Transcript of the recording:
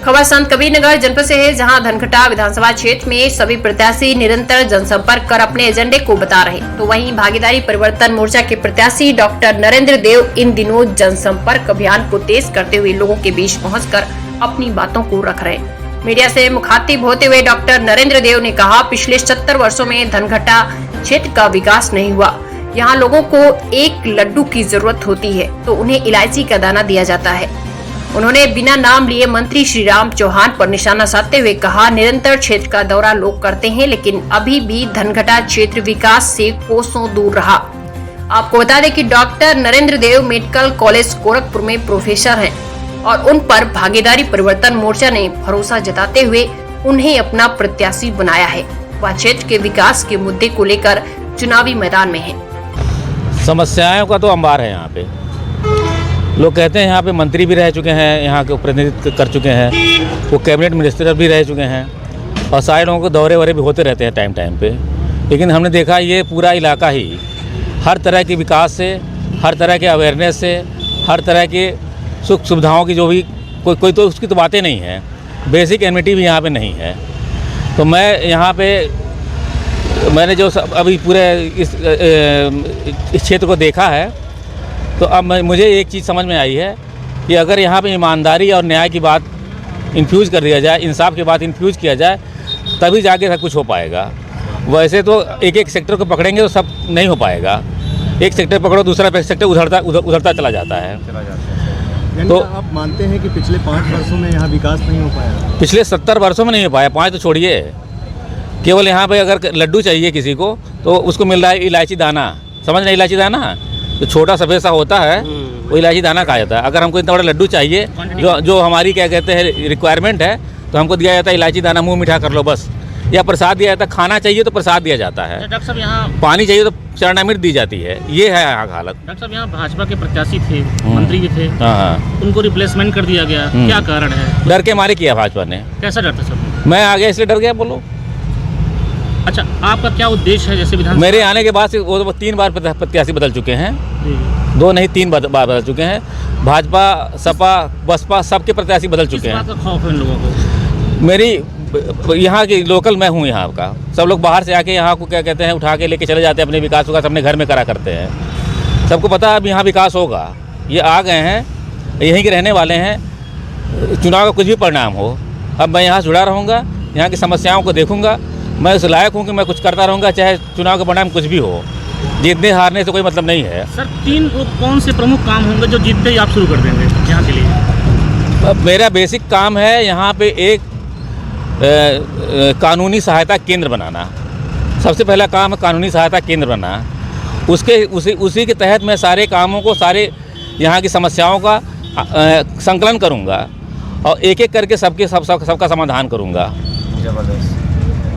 खबर संत कबीरनगर जनपद से है, जहां धनघटा विधानसभा क्षेत्र में सभी प्रत्याशी निरंतर जनसंपर्क कर अपने एजेंडे को बता रहे। तो वहीं भागीदारी परिवर्तन मोर्चा के प्रत्याशी डॉक्टर नरेंद्र देव इन दिनों जनसंपर्क अभियान को तेज करते हुए लोगों के बीच पहुंचकर अपनी बातों को रख रहे। मीडिया से मुखातिब होते हुए डॉक्टर नरेंद्र देव ने कहा, पिछले 70 वर्षों में धनघटा क्षेत्र का विकास नहीं हुआ। यहाँ लोगों को एक लड्डू की जरूरत होती है तो उन्हें इलायची का दाना दिया जाता है। उन्होंने बिना नाम लिए मंत्री श्री राम चौहान पर निशाना साधते हुए कहा, निरंतर क्षेत्र का दौरा लोग करते हैं, लेकिन अभी भी धनघटा क्षेत्र विकास से कोसों दूर रहा। आपको बता दें कि डॉक्टर नरेंद्र देव मेडिकल कॉलेज गोरखपुर में प्रोफेसर हैं और उन पर भागीदारी परिवर्तन मोर्चा ने भरोसा जताते हुए उन्हें अपना प्रत्याशी बनाया है। वह क्षेत्र के विकास के मुद्दे को लेकर चुनावी मैदान में है। समस्याओं का तो अंबार है। यहाँ पे लोग कहते हैं यहाँ पे मंत्री भी रह चुके हैं, यहाँ के प्रतिनिधित्व कर चुके हैं, वो कैबिनेट मिनिस्टर भी रह चुके हैं और सारे लोगों को दौरे वरे भी होते रहते हैं टाइम टाइम पे। लेकिन हमने देखा ये पूरा इलाका ही हर तरह के विकास से, हर तरह के अवेयरनेस से, हर तरह के सुख सुविधाओं की जो भी कोई तो उसकी तो बातें नहीं है, बेसिक एमिनिटी भी यहाँ पे नहीं है। तो मैं यहाँ पे मैंने जो अभी पूरे इस क्षेत्र को देखा है, तो अब मुझे एक चीज़ समझ में आई है कि अगर यहाँ पे ईमानदारी और न्याय की बात इन्फ्यूज़ कर दिया जाए, इंसाफ की बात इन्फ्यूज़ किया जाए, तभी जाके सब कुछ हो पाएगा। वैसे तो एक एक सेक्टर को पकड़ेंगे तो सब नहीं हो पाएगा। एक सेक्टर पकड़ो, दूसरा सेक्टर उधरता चला जाता है। तो आप मानते हैं कि पिछले 5 वर्षों में यहाँ विकास नहीं हो पाया? पिछले 70 वर्षों में नहीं हो पाया। 5 तो छोड़िए, केवल यहाँ पे अगर लड्डू चाहिए किसी को तो उसको मिल रहा है इलायची दाना। समझ रहे इलायची दाना जो छोटा सफ़ेद सा होता है वो इलायची दाना कहा जाता है। अगर हमको इतना बड़ा लड्डू चाहिए जो हमारी क्या कहते हैं रिक्वायरमेंट है, तो हमको दिया जाता है इलायची दाना, मुँह मीठा कर लो बस। या प्रसाद दिया जाता है, खाना चाहिए तो प्रसाद दिया जाता है। डॉक्टर साहब यहाँ पानी चाहिए तो चरणामृत दी जाती है। ये है यहाँ का हालत। डॉक्टर साहब यहाँ भाजपा के प्रत्याशी थे, मंत्री भी थे, हाँ, उनको रिप्लेसमेंट कर दिया गया, क्या कारण है? डर के मारे किया भाजपा ने। कैसा डरता सब? मैं आ गया इसलिए डर गया, बोलो। अच्छा, आपका क्या उद्देश्य है? जैसे विधानसभा मेरे आने के बाद से वो 3 बार प्रत्याशी बदल चुके हैं, 2 नहीं 3 बार बदल चुके हैं। भाजपा, सपा, बसपा सबके प्रत्याशी बदल चुके हैं। किस बात का खौफ है इन लोगों को? मेरी यहाँ की लोकल मैं हूँ यहाँ का। सब लोग बाहर से आके यहाँ को क्या कहते हैं उठा के लेके चले जाते हैं, अपने विकास अपने घर में करा करते हैं। सबको पता है अब यहाँ विकास होगा। ये आ गए हैं, यहीं के रहने वाले हैं। चुनाव का कुछ भी परिणाम हो, अब मैं यहाँ जुड़ा रहूँगा, यहाँ की समस्याओं को देखूँगा। मैं उस लायक हूँ कि मैं कुछ करता रहूँगा, चाहे चुनाव का परिणाम कुछ भी हो। जीतने हारने से कोई मतलब नहीं है। सर, 3 कौन से प्रमुख काम होंगे जो जीतते ही आप शुरू कर देंगे यहाँ के लिए? मेरा बेसिक काम है यहाँ पे एक कानूनी सहायता केंद्र बनाना। सबसे पहला काम है कानूनी सहायता केंद्र बनाना। उसी के तहत मैं सारे कामों को, सारे यहाँ की समस्याओं का संकलन करूँगा और एक एक करके सबका समाधान करूँगा। जबरदस्त।